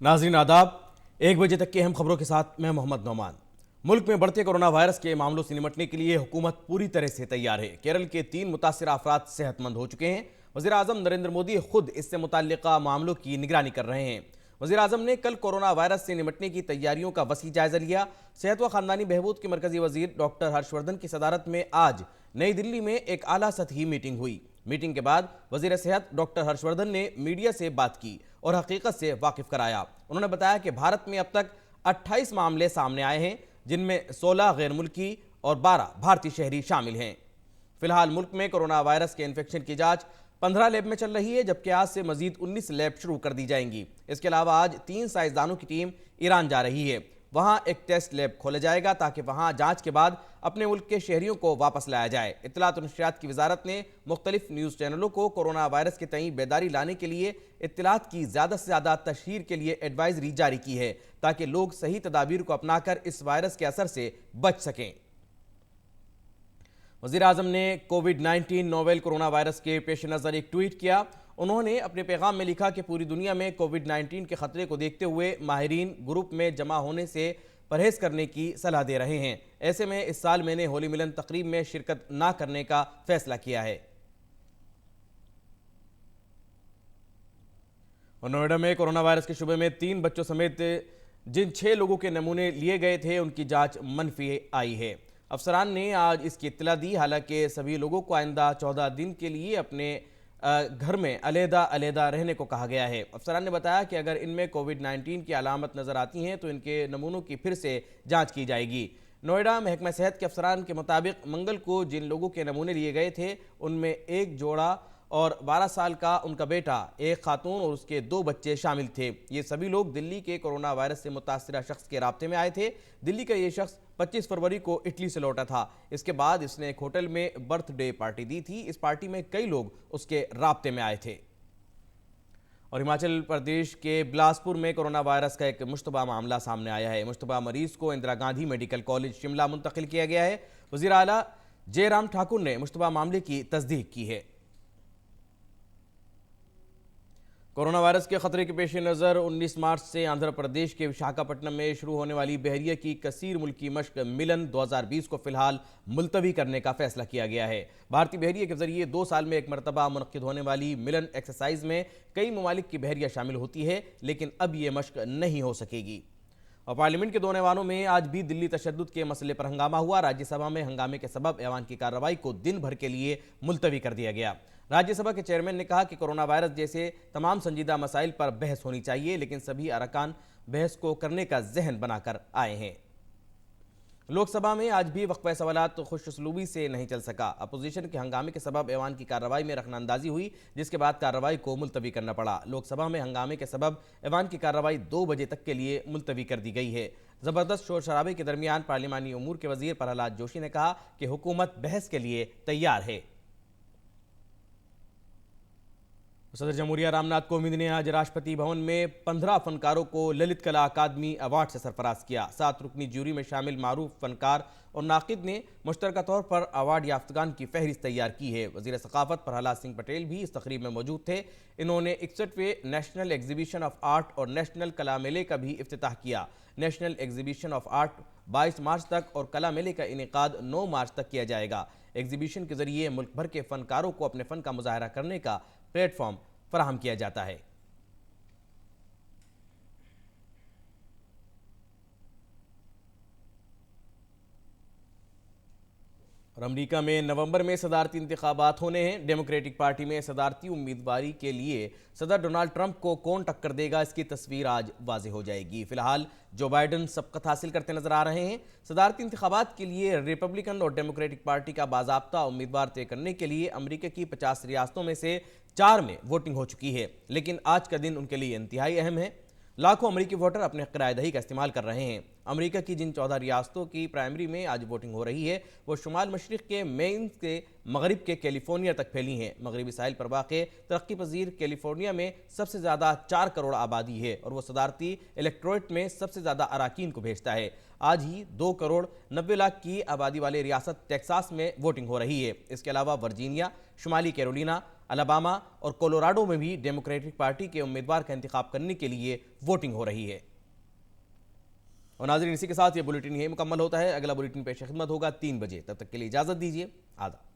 नाज़रीन आदाब। 1 बजे तक की अहम खबरों के साथ मैं मोहम्मद नौमान। मुल्क में बढ़ते कोरोना वायरस के मामलों से निपटने के लिए हुकूमत पूरी तरह से तैयार है। केरल के 3 मुतासिर अफराद सेहतमंद हो चुके हैं। वज़ीर आज़म नरेंद्र मोदी खुद इससे मुताल्लिक़ा मामलों की निगरानी कर रहे हैं। वज़ीर आज़म ने कल कोरोना वायरस से निपटने की तैयारियों का वसी जायजा लिया। सेहत व ख़ानदानी बहबूद के मरकज़ी वज़ीर डॉक्टर हर्षवर्धन की सदारत में आज नई दिल्ली में एक आला सतही मीटिंग हुई। मीटिंग के बाद वज़ीर सेहत डॉक्टर हर्षवर्धन ने मीडिया से बात की और हकीकत से वाकिफ कराया। उन्होंने बताया कि भारत में अब तक 28 मामले सामने आए हैं, जिनमें 16 गैर मुल्की और 12 भारतीय शहरी शामिल हैं। फिलहाल मुल्क में कोरोना वायरस के इन्फेक्शन की जांच 15 लैब में चल रही है, जबकि आज से मजीद 19 लैब शुरू कर दी जाएंगी। इसके अलावा आज 3 साइंसदानों की टीम ईरान जा रही है। वहां एक टेस्ट लैब खोला जाएगा ताकि वहां जांच के बाद अपने मुल्क के शहरियों को वापस लाया जाए। इत्तलात और नशरियात की वजारत ने मुख्तलिफ न्यूज़ चैनलों को कोरोना वायरस के तई बेदारी लाने के लिए इत्तलात की ज़्यादा से ज़्यादा तशहीर के लिए एडवाइजरी जारी की है, ताकि लोग सही तदाबीर को अपनाकर इस वायरस के असर से बच सकें। वज़ीर आज़म ने कोविड-19 नोवेल कोरोना वायरस के पेश नज़र एक ट्वीट किया। उन्होंने अपने पैगाम में लिखा कि पूरी दुनिया में कोविड-19 के ख़तरे को देखते हुए माहिरीन ग्रुप में जमा होने से परहेज़ करने की सलाह दे रहे हैं। ऐसे में इस साल मैंने होली मिलन तकरीब में शिरकत ना करने का फैसला किया है। और नोएडा में कोरोना वायरस के शुबे में 3 बच्चों समेत जिन 6 लोगों के नमूने लिए गए थे, उनकी जाँच मनफी आई है। अफसरान ने आज इसकी इत्तला दी। हालांकि सभी लोगों को आइंदा 14 दिन के लिए अपने घर में अलहदा रहने को कहा गया है। अफसरान ने बताया कि अगर इनमें कोविड-19 की अलामत नज़र आती हैं तो इनके नमूनों की फिर से जांच की जाएगी। नोएडा महकमा सेहत के अफसरान के मुताबिक मंगल को जिन लोगों के नमूने लिए गए थे, उनमें एक जोड़ा और 12 साल का उनका बेटा, एक खातून और उसके 2 बच्चे शामिल थे। ये सभी लोग दिल्ली के कोरोना वायरस से मुतासिरा शख्स के राब्ते में आए थे। दिल्ली का ये शख्स 25 फरवरी को इटली से लौटा था। इसके बाद इसने एक होटल में बर्थडे पार्टी दी थी। इस पार्टी में कई लोग उसके राब्ते में आए थे। और हिमाचल प्रदेश के बिलासपुर में कोरोना वायरस का एक मुश्तबा मामला सामने आया है। मुश्तबा मरीज को इंदिरा गांधी मेडिकल कॉलेज शिमला मुंतकिल किया गया है। वज़ीर आला जयराम ठाकुर ने मुश्तबा मामले की तस्दीक की है। कोरोना वायरस के खतरे के पेश नज़र 19 मार्च से आंध्र प्रदेश के विशाखापट्टनम में शुरू होने वाली बहरिया की कसीर मुल्की मश्क मिलन 2020 को फिलहाल मुलतवी करने का फैसला किया गया है। भारतीय बहरिया के जरिए 2 साल में एक मरतबा मुनक्किद होने वाली मिलन एक्सरसाइज में कई ममालिक की बहरिया शामिल होती है, लेकिन अब ये मश्क नहीं हो सकेगी। और पार्लियामेंट के दोनों ऐवानों में आज भी दिल्ली तशद्दुद के मसले पर हंगामा हुआ। राज्यसभा में हंगामे के सबब ऐवान की कार्रवाई को दिन भर के लिए मुलतवी कर दिया गया। राज्यसभा के चेयरमैन ने कहा कि कोरोना वायरस जैसे तमाम संजीदा मसाइल पर बहस होनी चाहिए, लेकिन सभी अरकान बहस को करने का जहन बनाकर आए हैं। लोकसभा में आज भी वक्फा सवालात खुशउस्लूबी से नहीं चल सका। अपोजिशन के हंगामे के सबब ऐवान की कार्रवाई में रखनांदाजी हुई, जिसके बाद कार्रवाई को मुलतवी करना पड़ा। लोकसभा में हंगामे के सबब ऐवान की कार्रवाई 2 बजे तक के लिए मुलतवी कर दी गई है। ज़बरदस्त शोर शराबे के दरमियान पार्लिमानी उमूर के वजीर प्रहलाद जोशी ने कहा कि हुकूमत बहस के लिए तैयार है। सदर जमहूरिया रामनाथ कोविंद ने आज राष्ट्रपति भवन में 15 फनकारों को ललित कला अकादमी अवार्ड से सरफराज किया। 7 रुकनी ज्यूरी में शामिल मारूफ फनकार और नाकिद ने मुश्तरका तौर पर अवार्ड याफ्तगान की फहरिस्त तैयार की है। वज़ीर सकाफत प्रहलाद सिंह पटेल भी इस तकरीब में मौजूद थे। इन्होंने 61वें नेशनल एग्जीबिशन ऑफ आर्ट और नेशनल कला मेले का भी इफ्तिताह किया। नेशनल एग्जीबिशन ऑफ आर्ट 22 मार्च तक और कला मेले का इनेकाद 9 मार्च तक किया जाएगा। एग्जीबिशन के जरिए मुल्क भर के फनकारों को अपने फ़न का मुजाहरा करने का प्लेटफॉर्म फराहम किया जाता है। और अमरीका में नवंबर में सदारती इंतखाबात होने हैं। डेमोक्रेटिक पार्टी में सदारती उम्मीदवारी के लिए सदर डोनाल्ड ट्रंप को कौन टक्कर देगा, इसकी तस्वीर आज वाज़ेह हो जाएगी। फिलहाल जो बाइडन सबकत हासिल करते नजर आ रहे हैं। सदारती इंतखाबात के लिए रिपब्लिकन और डेमोक्रेटिक पार्टी का बाज़ाब्ता उम्मीदवार तय करने के लिए अमरीका की 50 रियासतों में से 4 में वोटिंग हो चुकी है, लेकिन आज का दिन उनके लिए इंतहाई अहम है। लाखों अमरीकी वोटर अपने किराएदही का इस्तेमाल कर रहे हैं। अमेरिका की जिन 14 रियासतों की प्राइमरी में आज वोटिंग हो रही है, वो शुमाल मशरिक के मेन से मगरिब के कैलिफोर्निया तक फैली हैं। मगरबी साहिल पर वाक़े तरक्की पजीर कैलिफोर्निया में सबसे ज़्यादा 4 करोड़ आबादी है और वो सदारती इलेक्ट्रोरेट में सबसे ज़्यादा अराकीन को भेजता है। आज ही 2 करोड़ 90 लाख की आबादी वाले रियासत टेक्सास में वोटिंग हो रही है। इसके अलावा वर्जीनिया, शुमाली कैरोलिना, الاباما اور کولوراڈو میں بھی ڈیموکریٹک پارٹی کے امیدوار کا انتخاب کرنے کے لیے ووٹنگ ہو رہی ہے۔ اور ناظرین، اسی کے ساتھ یہ بلیٹن یہی مکمل ہوتا ہے۔ اگلا بلیٹن پیش خدمت ہوگا 3 بجے، تب تک کے لیے اجازت دیجیے۔ آداب۔